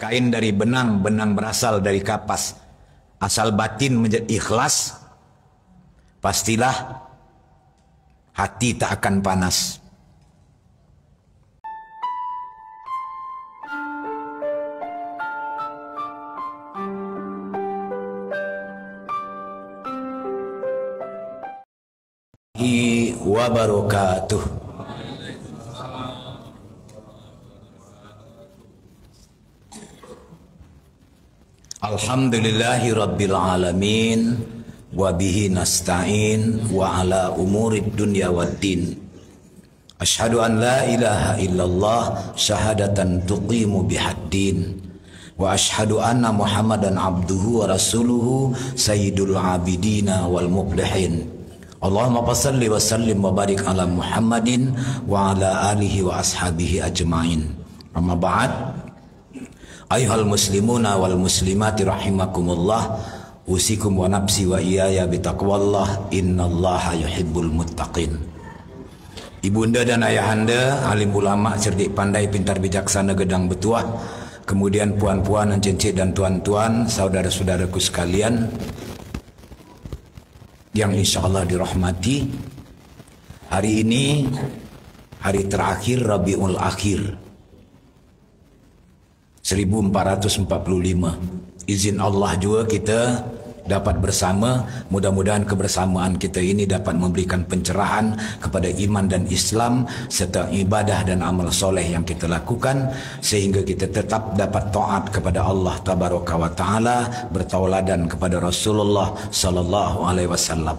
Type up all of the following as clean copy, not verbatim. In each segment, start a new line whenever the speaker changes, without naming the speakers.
kain dari benang, benang berasal dari kapas. Asal batin menjadi ikhlas, pastilah hati tak akan panas. Wabarakatuh. Alhamdulillahi rabbil alamin, wa bihi nasta'in wa ala umurid dunya waddin. Ashhadu an la ilaha illallah syahadatan tuqimu bihaddin, wa ashhadu anna Muhammadan abduhu wa rasuluhu sayyidul abidina wal muflihin. Allahumma salli wa sallim wa barik ala Muhammadin wa ala alihi wa ashabihi ajma'in. Amma ba'd. Ayuhal muslimuna wal muslimati rahimakumullah, usikum wa nafsi wa iyaya bitaqwallah, innallaha yuhibbul muttaqin. Ibunda dan ayahanda, alim ulama, cerdik pandai, pintar bijaksana, gedang betuah, kemudian puan-puan, encik dan tuan-tuan, saudara-saudaraku sekalian yang insya Allah dirahmati. Hari ini hari terakhir Rabiul Akhir 1445. Izin Allah juga kita dapat bersama. Mudah-mudahan kebersamaan kita ini dapat memberikan pencerahan kepada iman dan Islam serta ibadah dan amal soleh yang kita lakukan, sehingga kita tetap dapat taat kepada Allah Tabaraka wa Ta'ala, bertauladan kepada Rasulullah Sallallahu Alaihi Wasallam.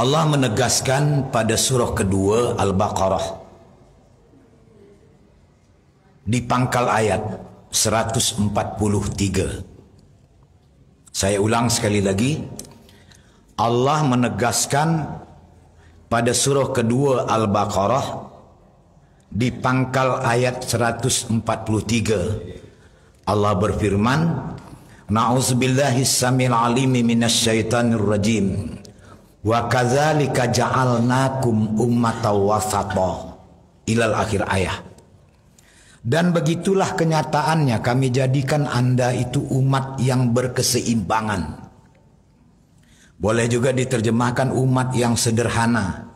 Allah menegaskan pada surah kedua Al-Baqarah di pangkal ayat 143. Saya ulang sekali lagi. Allah menegaskan pada surah kedua Al-Baqarah di pangkal ayat 143. Allah berfirman, Na'udzubillahis samil alimi minasyaitanir rajim. Wa kadzalika ja'alnakum ummatan wasata. Ilal akhir ayat. Dan begitulah kenyataannya kami jadikan Anda itu umat yang berkeseimbangan. Boleh juga diterjemahkan umat yang sederhana.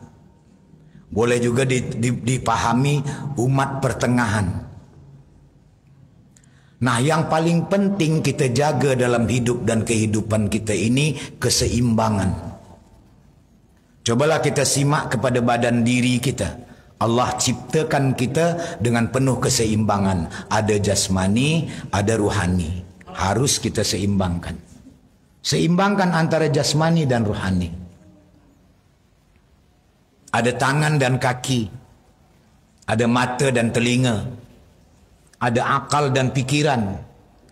Boleh juga dipahami umat pertengahan. Nah, yang paling penting kita jaga dalam hidup dan kehidupan kita ini keseimbangan. Cobalah kita simak kepada badan diri kita. Allah ciptakan kita dengan penuh keseimbangan. Ada jasmani, ada ruhani. Harus kita seimbangkan. Seimbangkan antara jasmani dan ruhani. Ada tangan dan kaki. Ada mata dan telinga. Ada akal dan pikiran.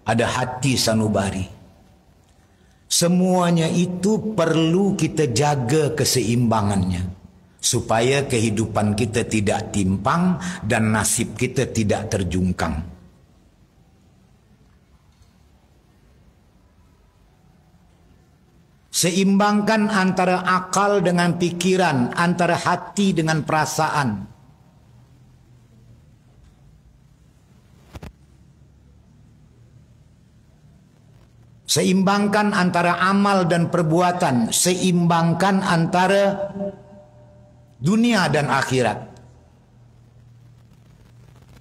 Ada hati sanubari. Semuanya itu perlu kita jaga keseimbangannya, supaya kehidupan kita tidak timpang dan nasib kita tidak terjungkang. Seimbangkan antara akal dengan pikiran, antara hati dengan perasaan. Seimbangkan antara amal dan perbuatan, seimbangkan antara dunia dan akhirat.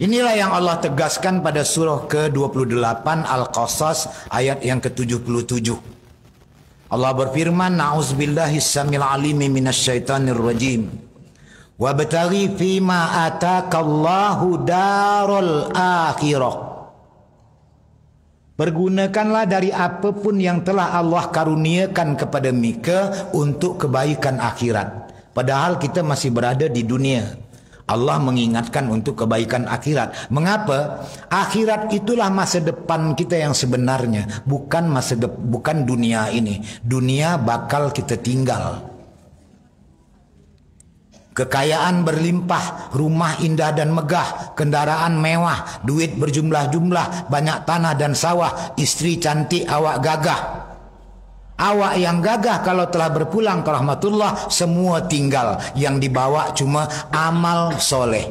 Inilah yang Allah tegaskan pada surah ke-28 Al-Qasas ayat yang ke-77. Allah berfirman, Na'udzubillahis samil alimi minasyaitanir rajim. Wabtaghi fima atakallahu darul akhirah. Pergunakanlah dari apapun yang telah Allah karuniakan kepada mereka untuk kebaikan akhirat. Padahal kita masih berada di dunia. Allah mengingatkan untuk kebaikan akhirat. Mengapa? Akhirat itulah masa depan kita yang sebenarnya, bukan bukan dunia ini. Dunia bakal kita tinggal. Kekayaan berlimpah, rumah indah dan megah, kendaraan mewah, duit berjumlah-jumlah, banyak tanah dan sawah, istri cantik, awak gagah. Awak yang gagah kalau telah berpulang ke rahmatullah, semua tinggal. Yang dibawa cuma amal soleh.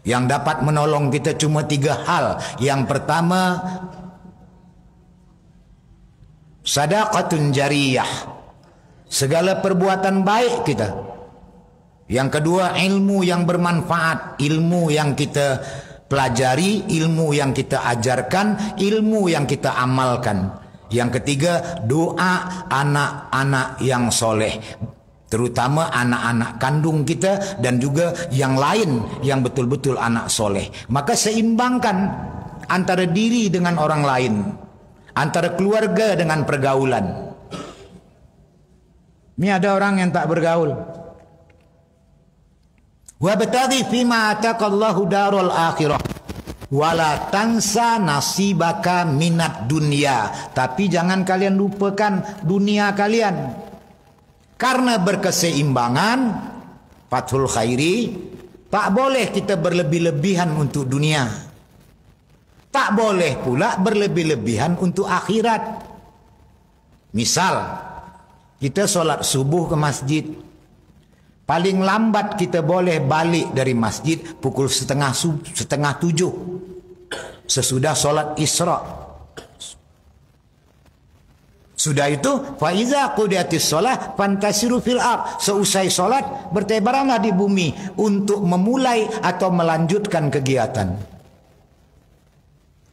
Yang dapat menolong kita cuma 3 hal. Yang pertama, sadaqatun jariyah, segala perbuatan baik kita. Yang kedua, ilmu yang bermanfaat, ilmu yang kita pelajari, ilmu yang kita ajarkan, ilmu yang kita amalkan. Yang ketiga, doa anak-anak yang soleh, terutama anak-anak kandung kita dan juga yang lain yang betul-betul anak soleh. Maka seimbangkan antara diri dengan orang lain, antara keluarga dengan pergaulan. Ini ada orang yang tak bergaul. Wabtaghi fima ataqallahu darul akhirah wala tansa nasibaka minat dunia. Tapi jangan kalian lupakan dunia kalian. Karena berkeseimbangan, Fathul Khairi, tak boleh kita berlebih-lebihan untuk dunia. Tak boleh pula berlebih-lebihan untuk akhirat. Misal, kita solat subuh ke masjid. Paling lambat kita boleh balik dari masjid pukul setengah 7. Sesudah solat Isra. Sudah itu, faiza qudiyatis shalah fantasiru fil ard. Seusai solat, bertebaranlah di bumi untuk memulai atau melanjutkan kegiatan.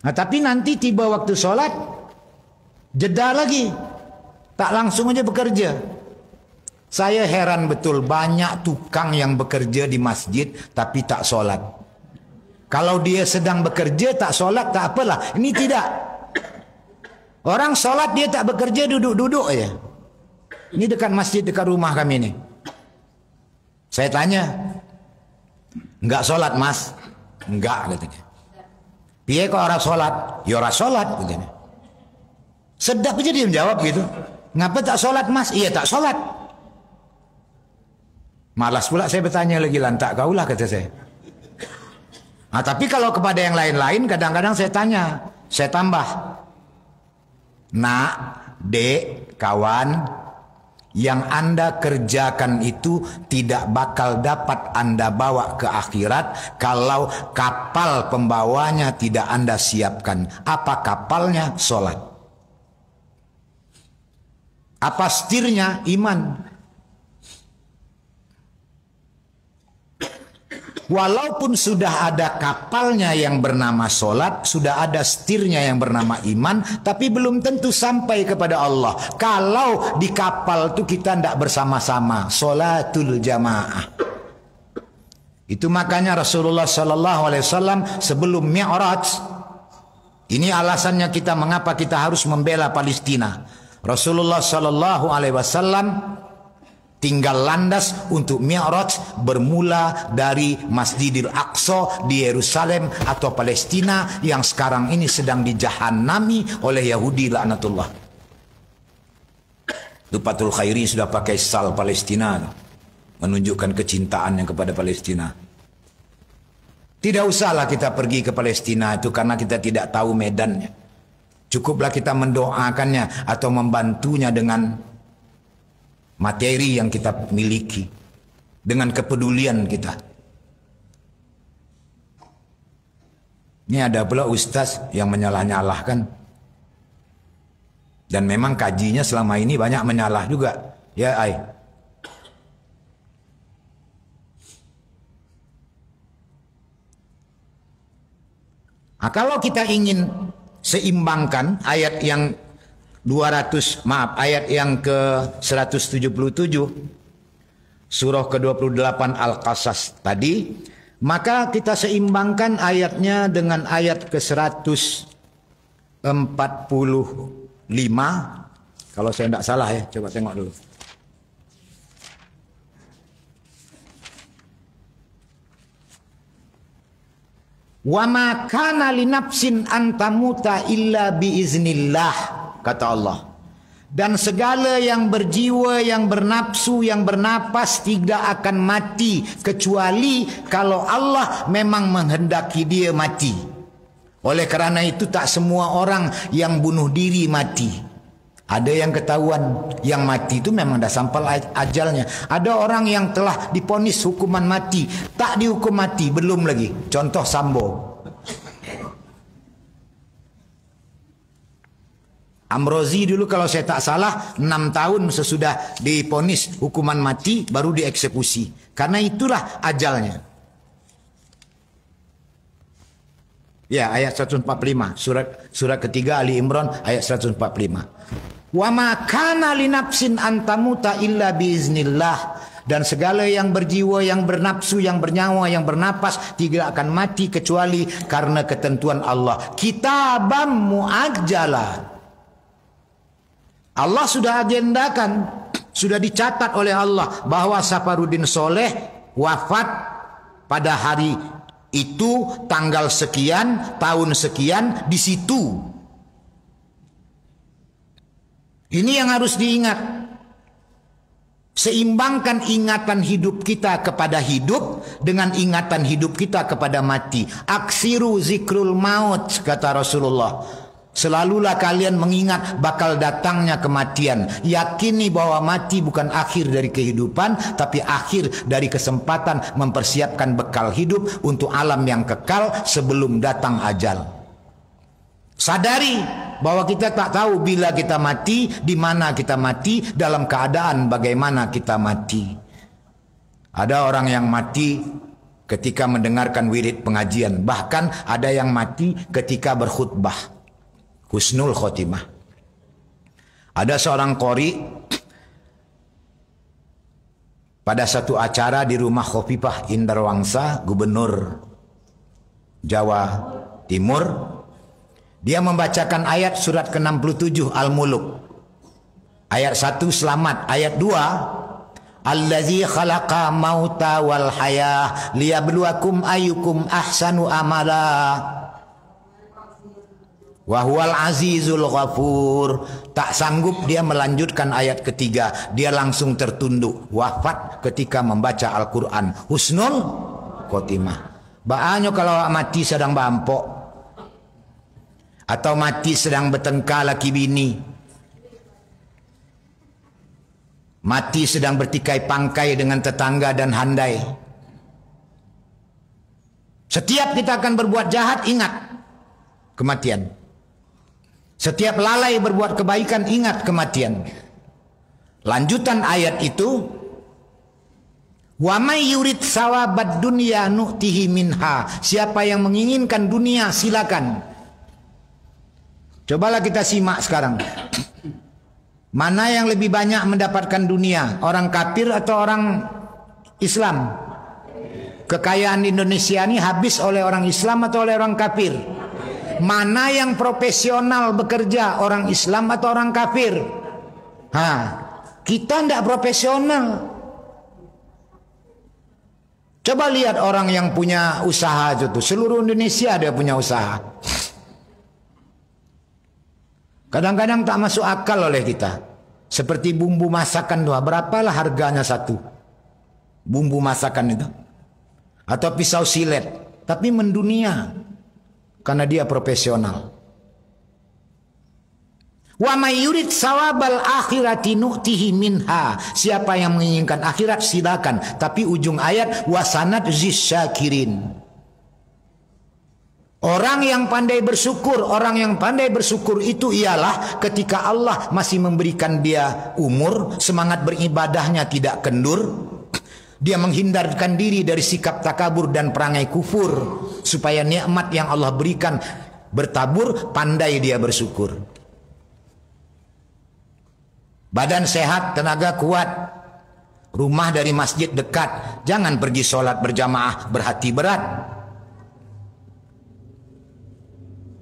Nah, tapi nanti tiba waktu solat, jeda lagi. Tak langsung aja bekerja. Saya heran betul, banyak tukang yang bekerja di masjid tapi tak solat. Kalau dia sedang bekerja tak solat tak apalah. Ini tidak. Orang solat dia tak bekerja, duduk-duduk aja. Ini dekat masjid dekat rumah kami ni. Saya tanya, enggak solat mas? Enggak katanya. Piye kok orang solat? Ya orang solat katanya. Sedap aja dia menjawab gitu. Ngapa tak solat mas? Iya tak solat. Malas pula saya bertanya lagi, lantak kau lah kata saya. Nah, tapi kalau kepada yang lain-lain kadang-kadang saya tanya, saya tambah. Nak, dek, kawan, yang Anda kerjakan itu tidak bakal dapat Anda bawa ke akhirat kalau kapal pembawanya tidak Anda siapkan. Apa kapalnya? Solat. Apa setirnya? Iman. Walaupun sudah ada kapalnya yang bernama solat, sudah ada setirnya yang bernama iman, tapi belum tentu sampai kepada Allah kalau di kapal itu kita tidak bersama-sama. Solatul jamaah. Itu makanya Rasulullah SAW sebelum Mi'raj, ini alasannya kita mengapa kita harus membela Palestina. Rasulullah SAW tinggal landas untuk Mi'raj bermula dari Masjidil Aqsa di Yerusalem atau Palestina yang sekarang ini sedang dijahannami oleh Yahudi laknatullah. Fathul Khairi sudah pakai sal Palestina, menunjukkan kecintaannya kepada Palestina. Tidak usahlah kita pergi ke Palestina itu karena kita tidak tahu medannya. Cukuplah kita mendoakannya atau membantunya dengan materi yang kita miliki, dengan kepedulian kita. Ini ada pula ustaz yang menyalah-nyalahkan, dan memang kajinya selama ini banyak menyalah juga. Ya, Nah, kalau kita ingin seimbangkan ayat yang ayat yang ke-177 surah ke-28 Al-Qasas tadi, maka kita seimbangkan ayatnya dengan ayat ke-145 kalau saya tidak salah ya, coba tengok dulu. Wa ma kana li nafsin an tamuta illa biiznillah, kata Allah. Dan segala yang berjiwa, yang bernafsu, yang bernapas tidak akan mati kecuali kalau Allah memang menghendaki dia mati. Oleh kerana itu tak semua orang yang bunuh diri mati. Ada yang ketahuan, yang mati itu memang dah sampai ajalnya. Ada orang yang telah diponis hukuman mati, tak dihukum mati, belum lagi. Contoh Sambo. Amrozi dulu kalau saya tak salah 6 tahun sesudah diponis hukuman mati baru dieksekusi. Karena itulah ajalnya. Ya, ayat 145, surat ketiga Ali Imran ayat 145. Wa ma kana li nafsin an tamuta illa biiznillah, dan segala yang berjiwa, yang bernafsu, yang bernyawa, yang bernapas tidak akan mati kecuali karena ketentuan Allah. Kitabam muajjala. Allah sudah agendakan, sudah dicatat oleh Allah bahwa Safarudin Soleh wafat pada hari itu, tanggal sekian, tahun sekian, di situ. Ini yang harus diingat. Seimbangkan ingatan hidup kita kepada hidup dengan ingatan hidup kita kepada mati. Aksiru zikrul maut, kata Rasulullah. Selalulah kalian mengingat bakal datangnya kematian. Yakini bahwa mati bukan akhir dari kehidupan, tapi akhir dari kesempatan mempersiapkan bekal hidup untuk alam yang kekal sebelum datang ajal. Sadari bahwa kita tak tahu bila kita mati, di mana kita mati, dalam keadaan bagaimana kita mati. Ada orang yang mati ketika mendengarkan wirid pengajian, bahkan ada yang mati ketika berkhutbah. Husnul khotimah. Ada seorang qori pada satu acara di rumah Khofifah Indar Wangsa, Gubernur Jawa Timur. Dia membacakan ayat surat ke-67 Al-Muluk. Ayat 1 selamat, ayat 2 Allazi khalaqa mauta wal hayah liyabluwakum ayyukum ahsanu amala. Wahwal azizul ghafur. Tak sanggup dia melanjutkan ayat ketiga, dia langsung tertunduk, wafat ketika membaca Al-Quran. Husnul khotimah. Banyak kalau mati sedang bampok, atau mati sedang bertengkar laki bini, mati sedang bertikai pangkai dengan tetangga dan handai. Setiap kita akan berbuat jahat, ingat kematian. Setiap lalai berbuat kebaikan, ingat kematian. Lanjutan ayat itu, wa may yurid sawabad dunya nu'tihi minha. Siapa yang menginginkan dunia, silakan. Cobalah kita simak sekarang. Mana yang lebih banyak mendapatkan dunia, orang kafir atau orang Islam? Kekayaan Indonesia ini habis oleh orang Islam atau oleh orang kafir? Mana yang profesional bekerja, orang Islam atau orang kafir? Kita tidak profesional. Coba lihat orang yang punya usaha itu, seluruh Indonesia dia punya usaha. Kadang-kadang tak masuk akal oleh kita. Seperti bumbu masakan tuh, berapalah harganya satu bumbu masakan itu? Atau pisau silet, tapi mendunia. Karena dia profesional. Wa may yurid sawabal akhirati nu'tihi minha. Siapa yang menginginkan akhirat silakan. Tapi ujung ayat wasanat zisyakirin. Orang yang pandai bersyukur, orang yang pandai bersyukur itu ialah ketika Allah masih memberikan dia umur, semangat beribadahnya tidak kendur. Dia menghindarkan diri dari sikap takabur dan perangai kufur, supaya nikmat yang Allah berikan bertabur, pandai dia bersyukur. Badan sehat, tenaga kuat, rumah dari masjid dekat, jangan pergi sholat berjamaah berhati berat.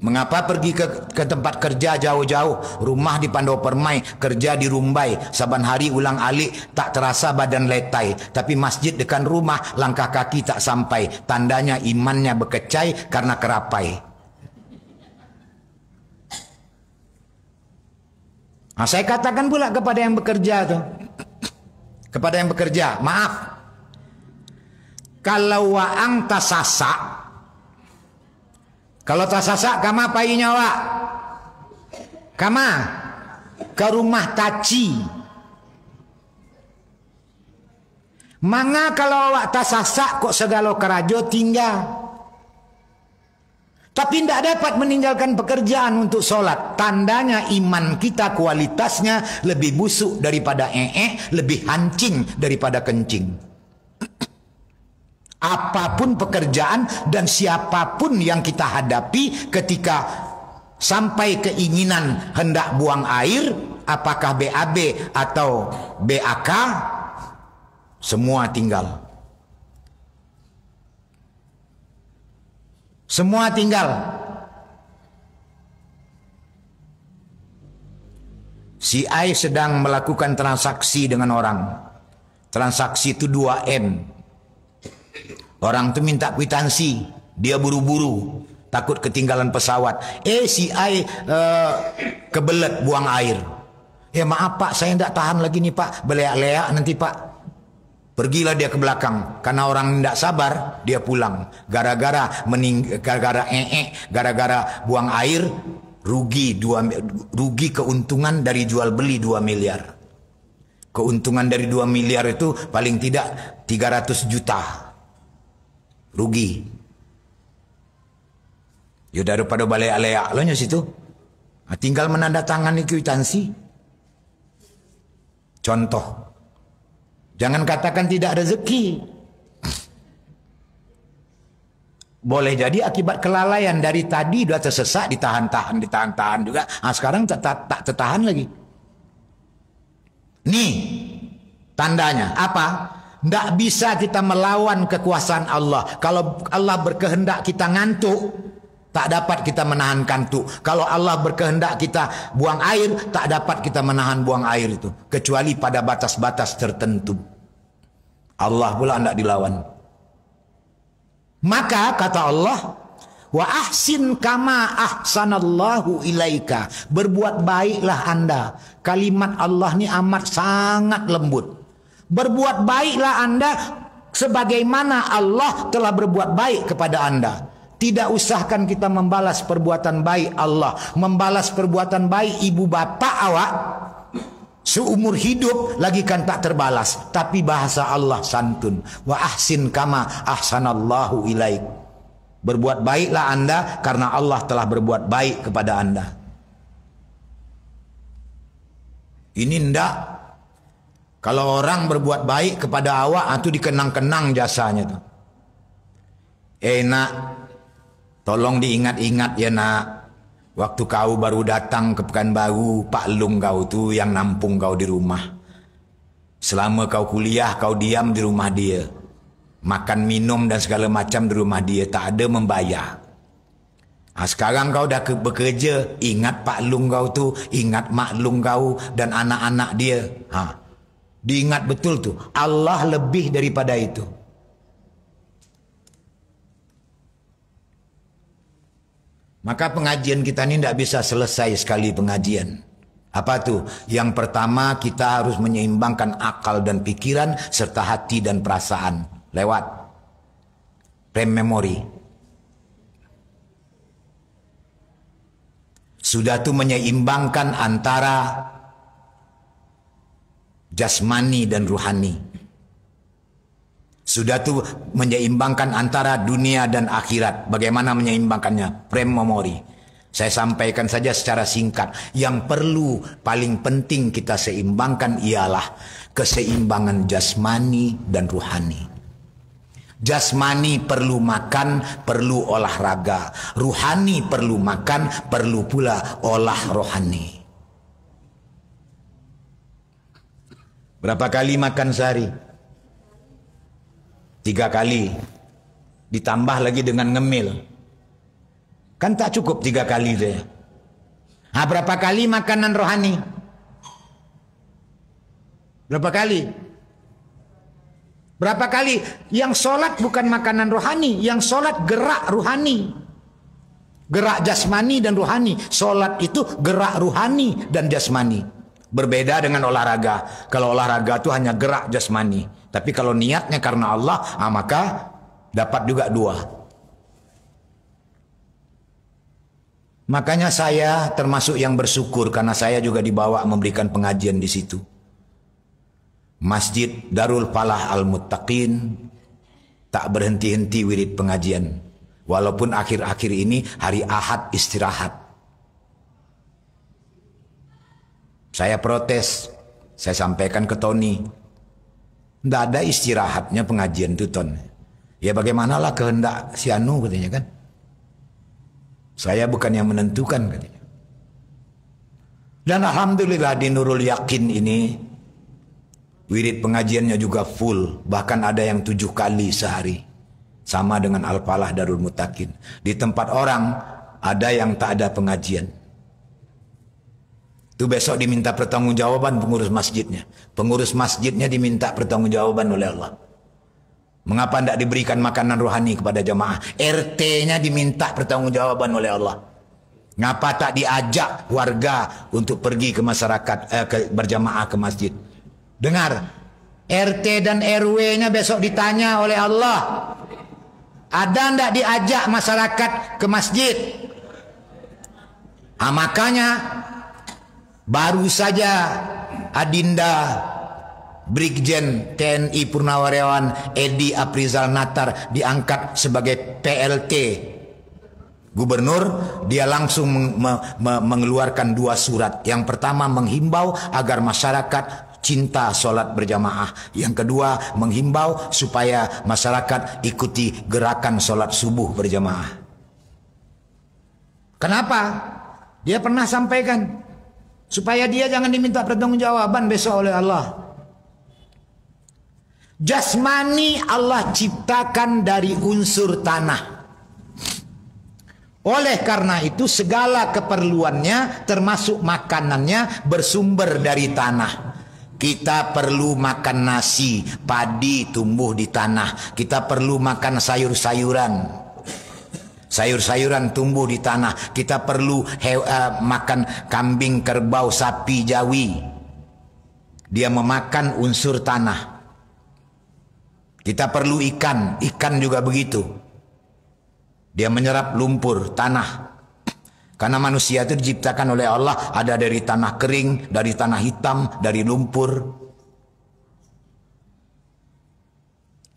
Mengapa pergi ke tempat kerja jauh-jauh, rumah di Pandau Permai, kerja di Rumbai, saban hari ulang alik, tak terasa badan letai, tapi masjid dekat rumah, langkah kaki tak sampai, tandanya imannya bekecai karena kerapai. Saya katakan pula kepada yang bekerja tuh, kepada yang bekerja, maaf, kalau waang tasasak, kalau tak sasak, kama payinya wak? Kama?
ke rumah taci. Manga kalau awak tak sasak kok segala kerajo tinggal. Tapi tidak dapat meninggalkan pekerjaan untuk solat. Tandanya iman kita kualitasnya lebih busuk daripada lebih hancing daripada kencing. Apapun pekerjaan dan siapapun yang kita hadapi ketika sampai keinginan hendak buang air, apakah BAB atau BAK, semua tinggal. Semua tinggal. Si A sedang melakukan transaksi dengan orang. Transaksi itu 2M. Orang itu minta kwitansi. Dia buru-buru. Takut ketinggalan pesawat. Si A kebelet buang air. Maaf Pak, saya tidak tahan lagi nih Pak. Beleak-leak nanti Pak. Pergilah dia ke belakang. Karena orang tidak sabar, dia pulang. Gara-gara buang air, rugi keuntungan dari jual beli 2 miliar. Keuntungan dari 2 miliar itu paling tidak 300 juta. Rugi. Ya daripada baleak-leak lo nya situ. Tinggal menandatangani kwitansi. Contoh. Jangan katakan tidak rezeki. Boleh jadi akibat kelalaian dari tadi sudah tersesat, ditahan-tahan juga. Sekarang tak tertahan lagi. Nih tandanya apa? Tidak bisa kita melawan kekuasaan Allah. Kalau Allah berkehendak kita ngantuk, tak dapat kita menahan kantuk. Kalau Allah berkehendak kita buang air, tak dapat kita menahan buang air itu. Kecuali pada batas-batas tertentu. Allah pula tidak dilawan. Maka kata Allah, wa ahsin kama ahsanallahu ilaika. Berbuat baiklah anda. Kalimat Allah ni amat sangat lembut. Berbuat baiklah anda sebagaimana Allah telah berbuat baik kepada anda. Tidak usahkan kita membalas perbuatan baik Allah. Membalas perbuatan baik ibu bapa awak seumur hidup lagi kan tak terbalas. Tapi bahasa Allah santun. Wa ahsin kama ahsanallahu ilaik. Berbuat baiklah anda karena Allah telah berbuat baik kepada anda. Ini ndak. Kalau orang berbuat baik kepada awak itu dikenang-kenang jasanya tuh. Nak, tolong diingat-ingat ya nak. Waktu kau baru datang ke Pekanbaru, Pak Lung kau tu yang nampung kau di rumah. Selama kau kuliah, kau diam di rumah dia. Makan, minum dan segala macam di rumah dia. Tak ada membayar. Sekarang kau dah bekerja, ingat Pak Lung kau tu, ingat Mak Lung kau dan anak-anak dia. Diingat betul tu. Allah lebih daripada itu. Maka pengajian kita ini tidak bisa selesai sekali pengajian. Apa tuh? Yang pertama kita harus menyeimbangkan akal dan pikiran serta hati dan perasaan. Lewat prem memori. Sudah tuh menyeimbangkan antara jasmani dan ruhani. Sudah tuh menyeimbangkan antara dunia dan akhirat. Bagaimana menyeimbangkannya? Prem memori. Saya sampaikan saja secara singkat. Yang perlu paling penting kita seimbangkan ialah keseimbangan jasmani dan ruhani. Jasmani perlu makan, perlu olahraga. Ruhani perlu makan, perlu pula olah rohani. Berapa kali makan sehari? 3 kali. Ditambah lagi dengan ngemil. Kan tak cukup 3 kali dia. Berapa kali makanan rohani? Berapa kali? Berapa kali? Yang sholat bukan makanan rohani. Yang sholat gerak rohani. Gerak jasmani dan rohani. Sholat itu gerak rohani dan jasmani. Berbeda dengan olahraga. Kalau olahraga itu hanya gerak jasmani. Tapi kalau niatnya karena Allah, maka dapat juga 2. Makanya saya termasuk yang bersyukur karena saya juga dibawa memberikan pengajian di situ. Masjid Darul Falah Al-Muttaqin tak berhenti-henti wirid pengajian. Walaupun akhir-akhir ini hari Ahad istirahat. Saya protes, saya sampaikan ke Tony. Tidak ada istirahatnya pengajian itu, Ton. Ya bagaimanalah kehendak si Anu katanya kan. Saya bukan yang menentukan katanya. Dan alhamdulillah di Nurul Yakin ini wirid pengajiannya juga full, bahkan ada yang 7 kali sehari. Sama dengan Al-Falah Darul Muttaqin. Di tempat orang ada yang tak ada pengajian. Itu besok diminta pertanggungjawaban pengurus masjidnya. Pengurus masjidnya diminta pertanggungjawaban oleh Allah. Mengapa tidak diberikan makanan rohani kepada jamaah? RT-nya diminta pertanggungjawaban oleh Allah. Ngapa tak diajak warga untuk pergi ke masyarakat, berjamaah ke masjid? Dengar, RT dan RW-nya besok ditanya oleh Allah. Ada ndak diajak masyarakat ke masjid? Makanya baru saja Adinda Brigjen TNI Purnawirawan Edi Aprizal Natar diangkat sebagai PLT Gubernur. Dia langsung mengeluarkan 2 surat. Yang pertama menghimbau agar masyarakat cinta sholat berjamaah. Yang kedua menghimbau supaya masyarakat ikuti gerakan sholat subuh berjamaah. Kenapa? Dia pernah sampaikan supaya dia jangan diminta pertanggungjawaban besok oleh Allah. Jasmani Allah ciptakan dari unsur tanah. Oleh karena itu segala keperluannya termasuk makanannya bersumber dari tanah. Kita perlu makan nasi, padi tumbuh di tanah. Kita perlu makan sayur-sayuran. Sayur-sayuran tumbuh di tanah. Kita perlu makan kambing, kerbau, sapi, jawi. Dia memakan unsur tanah. Kita perlu ikan, ikan juga begitu. Dia menyerap lumpur, tanah. Karena manusia itu diciptakan oleh Allah ada dari tanah kering, dari tanah hitam, dari lumpur.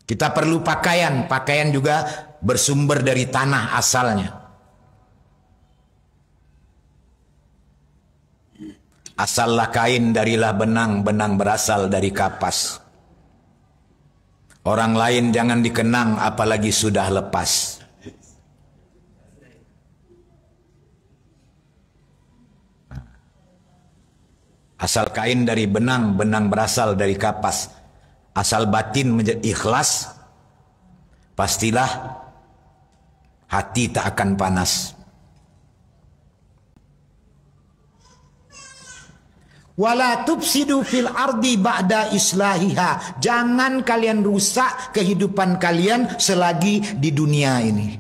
Kita perlu pakaian, pakaian juga bersumber dari tanah asalnya. Asallah kain darilah benang, benang berasal dari kapas. Orang lain jangan dikenang apalagi sudah lepas. Asal kain dari benang, benang berasal dari kapas. Asal batin menjadi ikhlas, pastilah hati tak akan panas. Wala tufsidu fil ardi ba'da islahiha. Jangan kalian rusak kehidupan kalian selagi di dunia ini.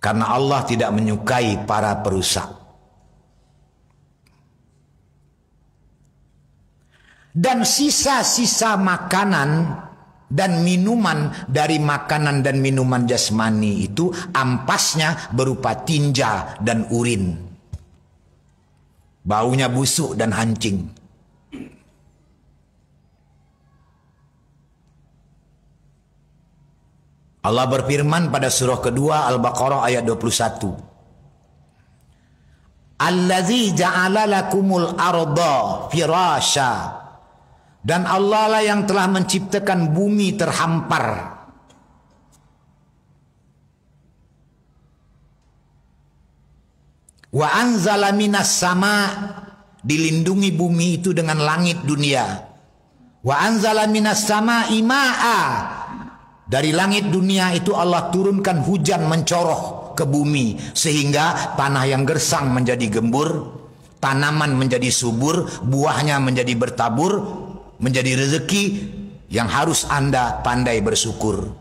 Karena Allah tidak menyukai para perusak. Dan sisa-sisa makanan dan minuman dari makanan dan minuman jasmani itu ampasnya berupa tinja dan urin. Baunya busuk dan hancing. Allah berfirman pada surah kedua Al-Baqarah ayat 21. Allazi ja'ala lakumul arda firasha. Dan Allah lah yang telah menciptakan bumi terhampar. Wa anzala minas sama, dilindungi bumi itu dengan langit dunia. Wa anzala minas sama ima'a, dari langit dunia itu Allah turunkan hujan mencoroh ke bumi sehingga tanah yang gersang menjadi gembur, tanaman menjadi subur, buahnya menjadi bertabur, menjadi rezeki yang harus Anda pandai bersyukur.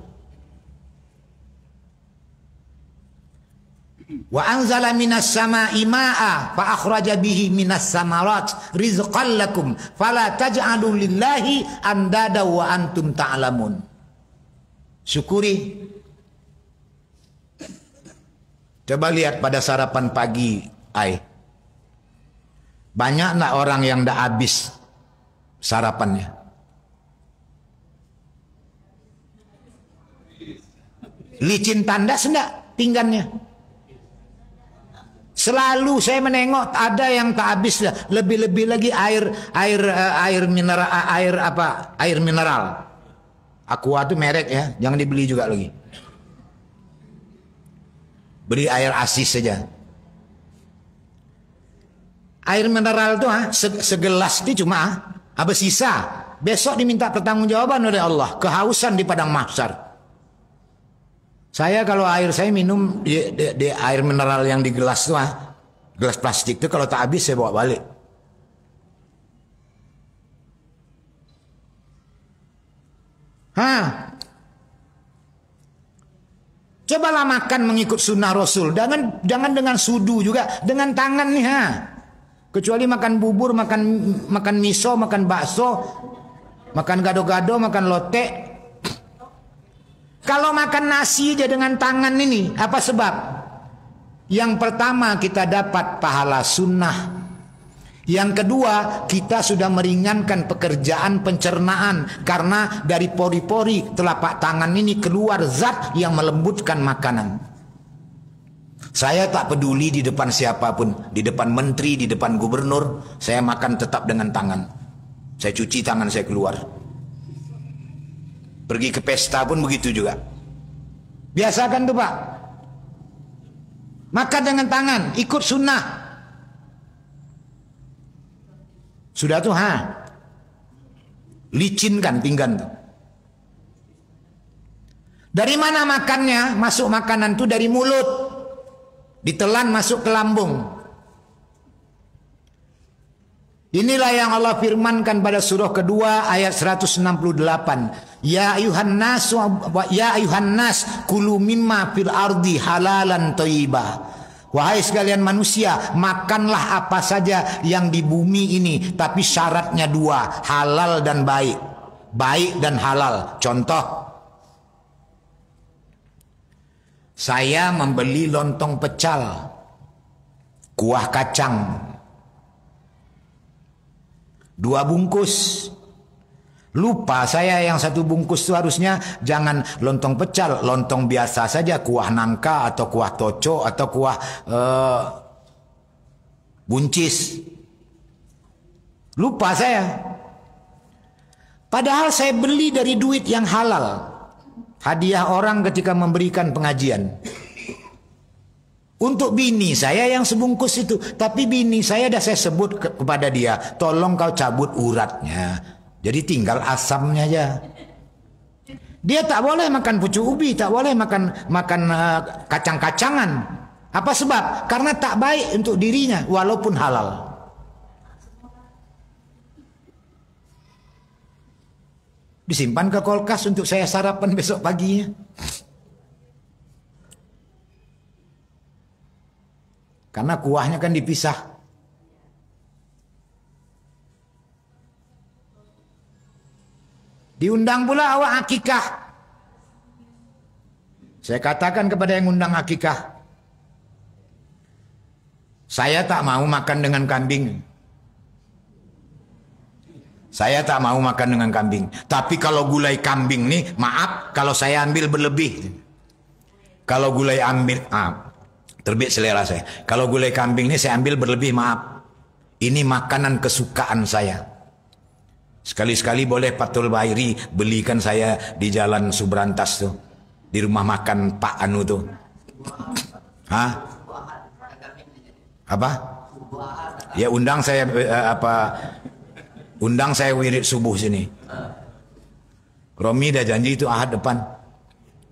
Wa anzala minas sama'i ma'a fa akhraja bihi minas samarat rizqan lakum fala taj'alu lillahi andada wa antum ta'lamun. Syukuri. Coba lihat pada sarapan pagi, banyak enggak orang yang enggak habis sarapannya? Licin tandas enggak pinggannya? Selalu saya menengok ada yang tak habis, lebih-lebih lagi air mineral. Aqua itu merek ya, jangan dibeli juga lagi. Beli air asis saja. Air mineral itu segelas itu cuma habis sisa. Besok diminta pertanggungjawaban oleh Allah, kehausan di padang mahsyar. Saya kalau air saya minum di air mineral yang di gelas itu, gelas plastik itu kalau tak habis saya bawa balik. Cobalah makan mengikut sunnah Rasul. Jangan dengan sudu juga, dengan tangan nih Kecuali makan bubur, makan miso, makan bakso, makan gado-gado, makan lotek. Kalau makan nasi aja dengan tangan ini, apa sebab? Yang pertama kita dapat pahala sunnah. Yang kedua kita sudah meringankan pekerjaan pencernaan. Karena dari pori-pori telapak tangan ini keluar zat yang melembutkan makanan. Saya tak peduli di depan siapapun, di depan menteri, di depan gubernur, saya makan tetap dengan tangan. Saya cuci tangan saya keluar. Pergi ke pesta pun begitu juga. Biasakan tuh Pak. Makan dengan tangan, ikut sunnah. Sudah tuh licinkan pinggan tuh. Dari mana makannya? Masuk makanan tuh dari mulut. Ditelan masuk ke lambung. Inilah yang Allah firmankan pada surah kedua ayat 168. Ya ayuhan nas kulu mimma fil ardi halalan thayyibah. Wahai sekalian manusia, makanlah apa saja yang di bumi ini, tapi syaratnya dua, halal dan baik. Baik dan halal. Contoh, saya membeli lontong pecal, kuah kacang, 2 bungkus. Lupa saya yang 1 bungkus itu harusnya jangan lontong pecal, lontong biasa saja, kuah nangka atau kuah toco atau kuah buncis. Lupa saya. Padahal saya beli dari duit yang halal. Hadiah orang ketika memberikan pengajian. Untuk bini saya yang sebungkus itu. Tapi bini saya dah saya sebut kepada dia, tolong kau cabut uratnya. Jadi tinggal asamnya aja. Dia tak boleh makan pucuk ubi, tak boleh makan kacang-kacangan. Apa sebab? Karena tak baik untuk dirinya walaupun halal. Disimpan ke kulkas untuk saya sarapan besok paginya. Karena kuahnya kan dipisah. Diundang pula awak akikah. Saya katakan kepada yang undang akikah, saya tak mau makan dengan kambing. Saya tak mau makan dengan kambing. Tapi kalau gulai kambing nih, maaf kalau saya ambil berlebih. Kalau gulai terbit selera saya. Kalau gulai kambing nih saya ambil berlebih, maaf. Ini makanan kesukaan saya. Sekali-sekali boleh Patul Bairi belikan saya di Jalan Subrantas tuh. Di rumah makan Pak Anu tuh. Apa? Ya undang saya undang saya wirid subuh sini. Romi dah janji itu Ahad depan.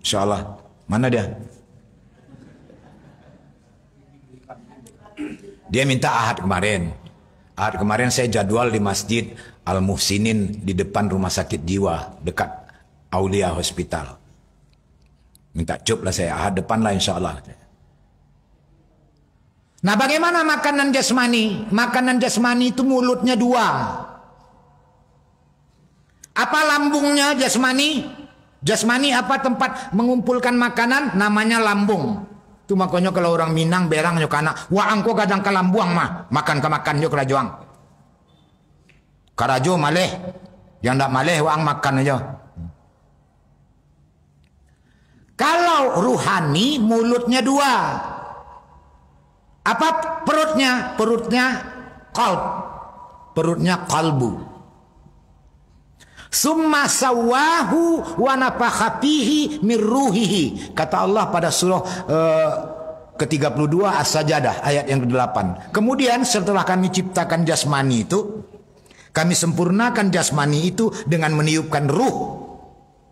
InsyaAllah. Mana dia? Dia minta Ahad kemarin. Ahad kemarin saya jadwal di Masjid Al-Muhsinin di depan rumah sakit jiwa dekat Aulia Hospital. Minta cup lah saya, Ahad depan lah insyaAllah. Nah bagaimana makanan jasmani? Makanan jasmani itu mulutnya 2. Apa lambungnya jasmani? Jasmani apa tempat mengumpulkan makanan? Namanya lambung. Tu makanya kalau orang Minang berang nyok anak, wah angko kadang kalambuang mah, makan ke makan nyok kerajoang. Karajo maleh, yang tak maleh wang makan aja. Kalau ruhani mulutnya dua. Apa perutnya? Perutnya qalb. Perutnya qalbu. Summa sawahu wa nafakha fihi min ruhihi. Kata Allah pada surah ke-32 As-Sajdah ayat yang ke-8. Kemudian setelah kami ciptakan jasmani itu, kami sempurnakan jasmani itu dengan meniupkan ruh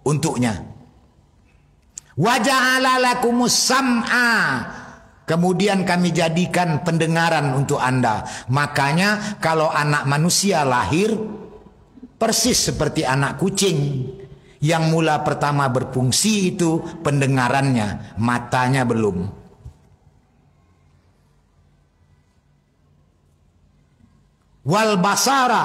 untuknya. Wa ja'ala lakumus sam'a. Kemudian kami jadikan pendengaran untuk Anda. Makanya kalau anak manusia lahir persis seperti anak kucing. Yang mula pertama berfungsi itu pendengarannya, matanya belum. Wal basara.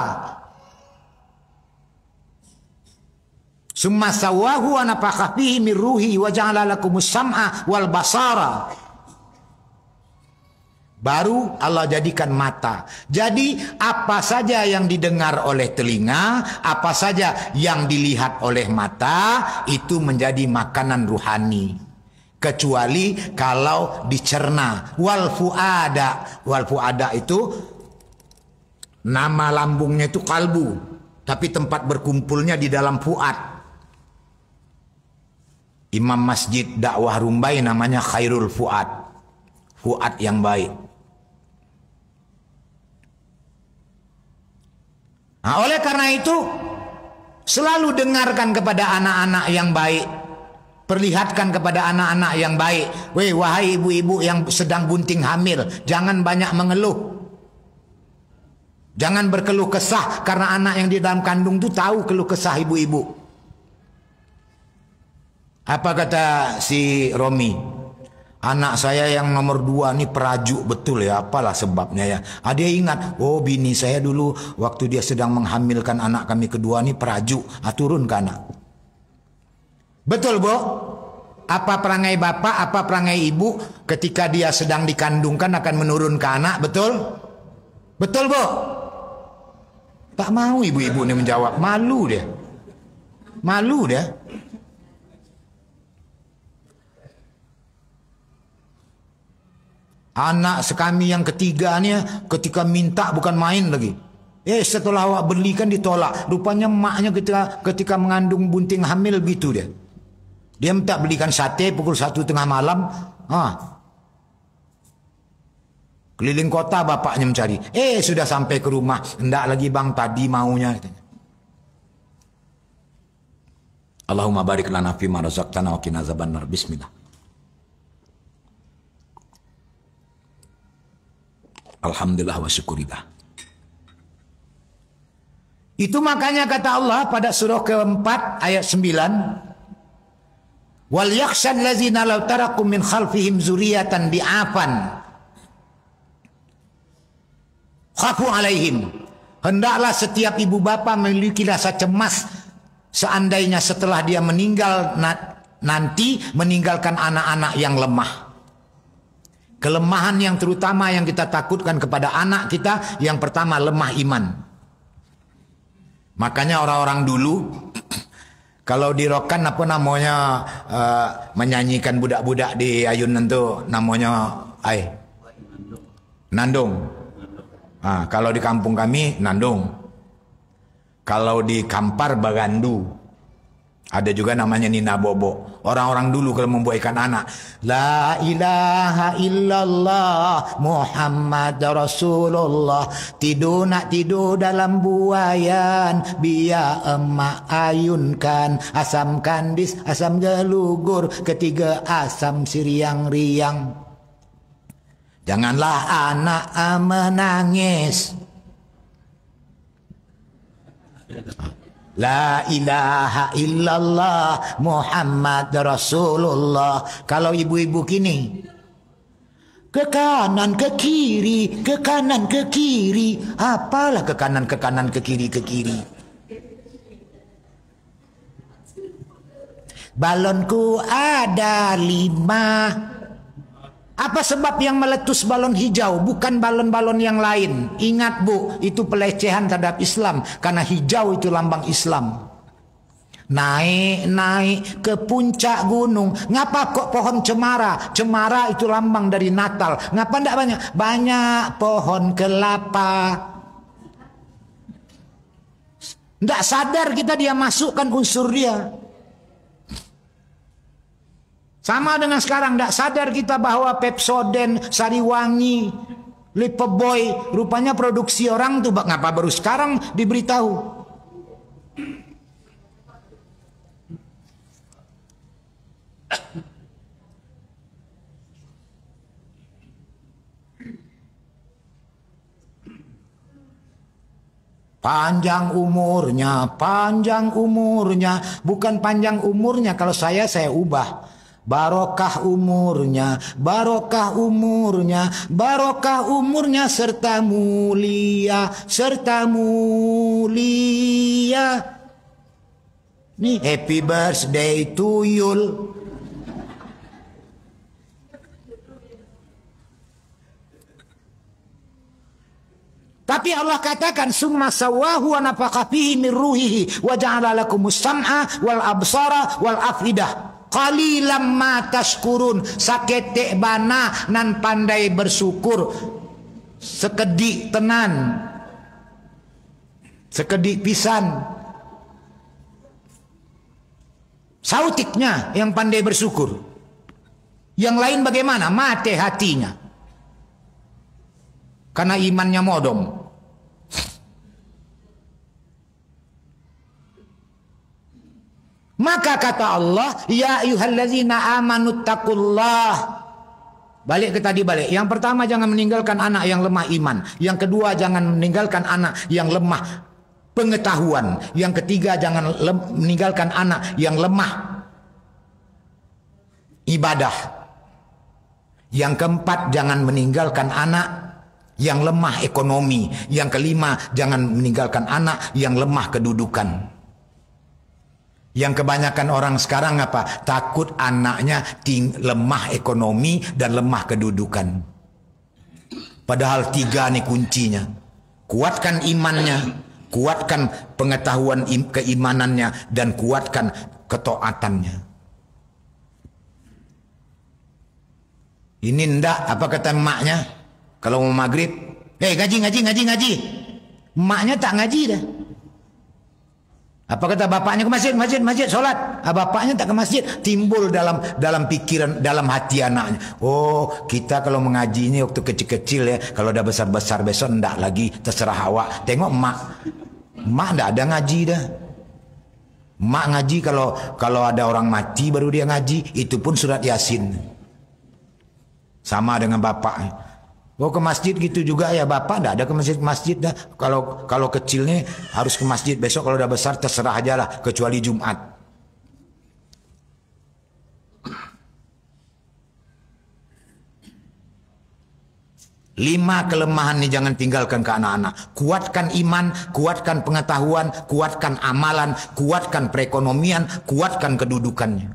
Summa sawahu wa nafakha fihi min ruhi wa ja'ala lakumus sam'a wal basara. Baru Allah jadikan mata. Jadi apa saja yang didengar oleh telinga, apa saja yang dilihat oleh mata, itu menjadi makanan ruhani. Kecuali kalau dicerna. Wal fuada. Wal fuada itu nama lambungnya itu kalbu. Tapi tempat berkumpulnya di dalam fuad. Imam Masjid Dakwah Rumbai namanya Khairul Fuad. Fuad yang baik. Nah, oleh karena itu selalu dengarkan kepada anak-anak yang baik, perlihatkan kepada anak-anak yang baik. Wahai ibu-ibu yang sedang bunting hamil, jangan banyak mengeluh, jangan berkeluh kesah, karena anak yang di dalam kandung itu tahu keluh kesah ibu-ibu. Apa kata si Romi? Anak saya yang nomor 2 ini perajuk betul ya, apalah sebabnya ya. Dia ingat, oh bini saya dulu waktu dia sedang menghamilkan anak kami kedua ini perajuk, turun ke anak. Betul Bu? Apa perangai bapak, apa perangai ibu ketika dia sedang dikandungkan akan menurun ke anak, betul? Betul Bu? Tak mau ibu-ibu ini menjawab, malu dia. Malu dia. Anak sekami yang ketiga ni ketika minta bukan main lagi. Setelah awak belikan ditolak. Rupanya maknya ketika mengandung bunting hamil gitu dia. Dia minta belikan sate pukul 1 tengah malam. Keliling kota bapaknya mencari. Sudah sampai ke rumah. Hendak lagi bang, tadi maunya. Allahumma barik lana fima razaqtana wa qina azabannar. Bismillah. Alhamdulillah wa syukurillah. Itu makanya kata Allah pada surah keempat ayat 9. Wal yakhshal ladzina law tarakum min khalfihim zuriyatan di'afan khafu alaihim. Hendaklah setiap ibu bapa memiliki rasa cemas seandainya setelah dia meninggal nanti meninggalkan anak-anak yang lemah. Kelemahan yang terutama yang kita takutkan kepada anak kita, yang pertama lemah iman. Makanya orang-orang dulu kalau dirokan apa namanya menyanyikan budak-budak di ayunan tu namanya nandung. Kalau di kampung kami nandung. Kalau di Kampar bagandu. Ada juga namanya Nina Bobo. Orang-orang dulu kalau membuaikan anak, La ilaha illallah Muhammad Rasulullah. Tidur nak tidur dalam buayan, biar emak ayunkan. Asam kandis, asam gelugur, ketiga asam siriang-riang. Janganlah anak menangis. La ilaha illallah Muhammad Rasulullah. Kalau ibu-ibu kini ke kanan ke kiri, ke kanan ke kiri, apalah ke kanan ke kanan ke kiri ke kiri. Balonku ada 5, Apa sebab yang meletus balon hijau? Bukan balon-balon yang lain. Ingat Bu, itu pelecehan terhadap Islam. Karena hijau itu lambang Islam. Naik ke puncak gunung. Ngapa kok pohon cemara? Cemara itu lambang dari Natal. Ngapa enggak banyak? Banyak pohon kelapa. Enggak sadar kita dia masukkan unsur dia. Sama dengan sekarang, tidak sadar kita bahwa Pepsodent, Sariwangi, Lipeboy, rupanya produksi orang tuh, ngapa baru sekarang diberitahu? Panjang umurnya, bukan panjang umurnya. Kalau saya ubah. Barokah umurnya, barokah umurnya, barokah umurnya serta mulia, serta mulia. Nih, happy birthday to you. Tapi Allah katakan summa sawahu wa nafakha fihi min ruhihi wa ja'ala lakumus sam'a wal absara wal afidah. Qalilam ma tashkurun. Saketek bana nan pandai bersyukur. Sekedik tenan, sekedik pisan. Sautiknya yang pandai bersyukur. Yang lain bagaimana? Mate hatinya. Karena imannya modom. Maka kata Allah, ya ayyuhallazina amanu taqullah. Balik ke tadi balik. Yang pertama, jangan meninggalkan anak yang lemah iman. Yang kedua, jangan meninggalkan anak yang lemah pengetahuan. Yang ketiga, jangan meninggalkan anak yang lemah ibadah. Yang keempat, jangan meninggalkan anak yang lemah ekonomi. Yang kelima, jangan meninggalkan anak yang lemah kedudukan. Yang kebanyakan orang sekarang apa? Takut anaknya lemah ekonomi dan lemah kedudukan. Padahal tiga nih kuncinya. Kuatkan imannya, kuatkan pengetahuan keimanannya, dan kuatkan ketaatannya. Ini ndak, apa kata emaknya? Kalau mau maghrib, ngaji. Emaknya tak ngaji dah. Apa kata bapaknya? Ke masjid, sholat. Bapaknya tak ke masjid. Timbul dalam pikiran, dalam hati anaknya. Oh, kita kalau mengaji ini waktu kecil-kecil ya. Kalau udah besar-besar besok ndak lagi, terserah awak. Tengok emak. Emak ndak ada ngaji dah. Emak ngaji kalau ada orang mati baru dia ngaji. Itu pun surat Yasin. Sama dengan bapak. Oh, ke masjid gitu juga ya bapak, enggak ada ke masjid dah. Kalau kecilnya harus ke masjid, besok kalau udah besar terserah aja lah, kecuali Jumat. Lima kelemahan ini jangan tinggalkan ke anak-anak. Kuatkan iman, kuatkan pengetahuan, kuatkan amalan, kuatkan perekonomian, kuatkan kedudukannya.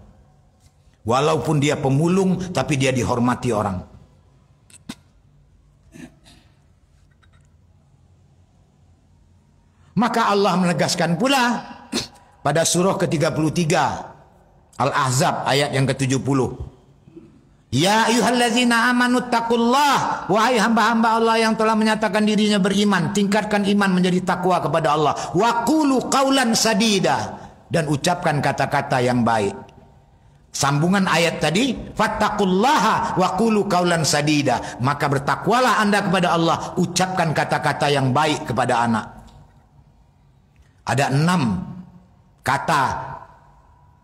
Walaupun dia pemulung, tapi dia dihormati orang. Maka Allah menegaskan pula pada surah ke-33 Al-Ahzab ayat yang ke-70. Ya ayyuhallazina amanu taqullah. Wahai hamba-hamba Allah yang telah menyatakan dirinya beriman, tingkatkan iman menjadi takwa kepada Allah. Wa qulu qaulan sadida, dan ucapkan kata-kata yang baik. Sambungan ayat tadi, fattaqullaha wa qulu qaulan sadida. Maka bertakwalah Anda kepada Allah, ucapkan kata-kata yang baik kepada anak. Ada 6 kata,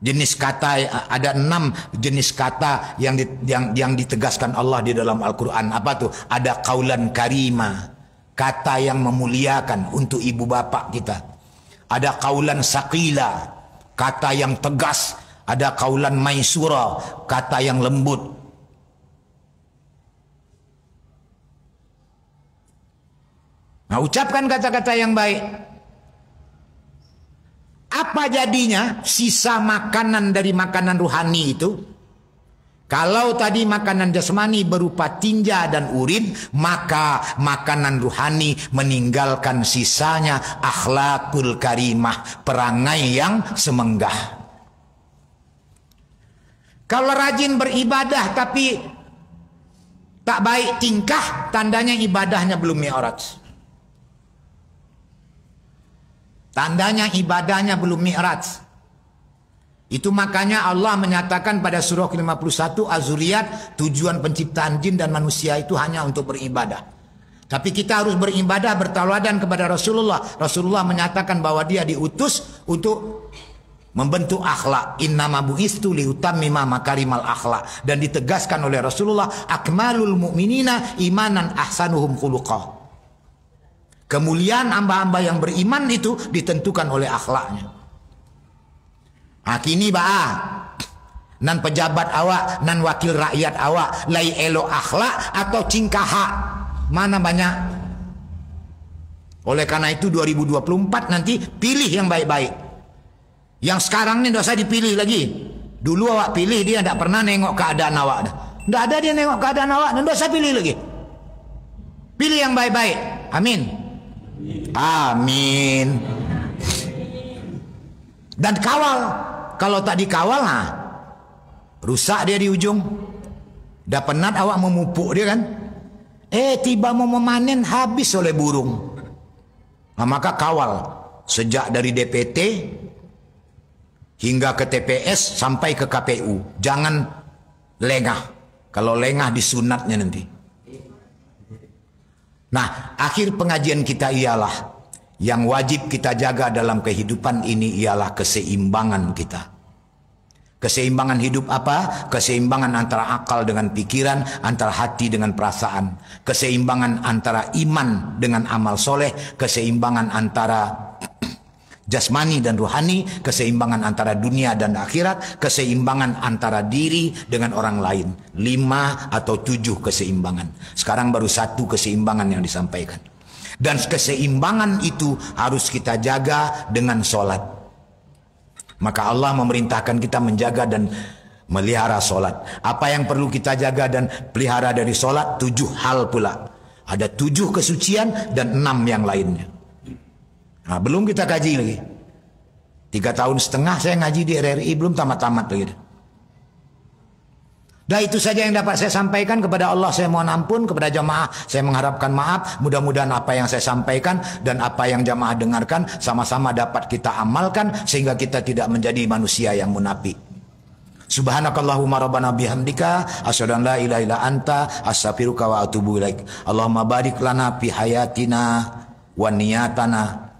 jenis kata, ada 6 jenis kata yang ditegaskan Allah di dalam Al-Quran. Apa tuh? Ada qaulan karima, kata yang memuliakan untuk ibu bapak kita. Ada qaulan saqila, kata yang tegas. Ada qaulan maisura, kata yang lembut. Nah, ucapkan kata-kata yang baik. Apa jadinya sisa makanan dari makanan ruhani itu? Kalau tadi makanan jasmani berupa tinja dan urin, maka makanan ruhani meninggalkan sisanya akhlakul karimah, perangai yang semenggah. Kalau rajin beribadah tapi tak baik tingkah, tandanya ibadahnya belum mi'raj. Tandanya ibadahnya belum mi'raj. Itu makanya Allah menyatakan pada surah ke-51 Az-Zuriyat, tujuan penciptaan jin dan manusia itu hanya untuk beribadah. Tapi kita harus beribadah bertauladan kepada Rasulullah. Rasulullah menyatakan bahwa dia diutus untuk membentuk akhlak. Innama bu'istu liutammima makarimal akhlak. Dan ditegaskan oleh Rasulullah, akmalul mu'minina imanan ahsanuhum khuluqah. Kemuliaan hamba-hamba yang beriman itu ditentukan oleh akhlaknya. Kini nan pejabat awak, nan wakil rakyat awak lai elo akhlak atau cingkaha, mana banyak? Oleh karena itu 2024 nanti pilih yang baik-baik. Yang sekarang ini tidak usah dipilih lagi. Dulu awak pilih, dia tidak pernah nengok keadaan awak. Tidak ada dia nengok keadaan awak, dan tidak usah pilih lagi. Pilih yang baik-baik. Amin. Amin. Dan kawal. Kalau tak dikawal, rusak dia di ujung. Dah penat awak memupuk dia kan. Tiba mau memanen, habis oleh burung. Maka kawal. Sejak dari DPT hingga ke TPS sampai ke KPU. Jangan lengah. Kalau lengah disunatnya nanti. Nah, akhir pengajian kita ialah yang wajib kita jaga dalam kehidupan ini ialah keseimbangan kita. Keseimbangan hidup apa? Keseimbangan antara akal dengan pikiran, antara hati dengan perasaan. Keseimbangan antara iman dengan amal soleh. Keseimbangan antara jasmani dan ruhani. Keseimbangan antara dunia dan akhirat. Keseimbangan antara diri dengan orang lain. 5 atau 7 keseimbangan. Sekarang baru 1 keseimbangan yang disampaikan. Dan keseimbangan itu harus kita jaga dengan sholat. Maka Allah memerintahkan kita menjaga dan melihara sholat. Apa yang perlu kita jaga dan pelihara dari sholat? 7 hal pula. Ada 7 kesucian dan 6 yang lainnya. Nah, belum kita kaji lagi. 3,5 tahun saya ngaji di RRI, belum tamat-tamat lagi. Nah, itu saja yang dapat saya sampaikan. Kepada Allah saya mohon ampun, kepada jamaah saya mengharapkan maaf. Mudah-mudahan apa yang saya sampaikan dan apa yang jamaah dengarkan sama-sama dapat kita amalkan sehingga kita tidak menjadi manusia yang munafik. Subhanakallahumma rabbana bihamdika asyhadu an la ilaha illa anta astaghfiruka wa atubu ilaik. Allahumma barik lana fi hayatina wa niyatana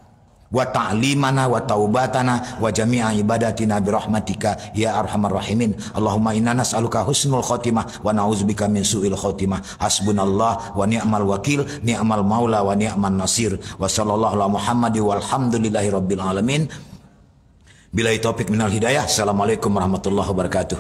wa ta'limana wa taubatana wa jami'a ibadatina birahmatika ya arhamar rahimin. Allahumma inna nas'aluka husnul khotimah wa na'udzubika min su'il khotimah. Hasbunallah wa ni'mal wakil, ni'mal maula wa ni'man nasir. Wa sallallahu ala Muhammadi walhamdulillahi rabbil alamin. Billahi taufik minal hidayah. Assalamualaikum warahmatullahi wabarakatuh.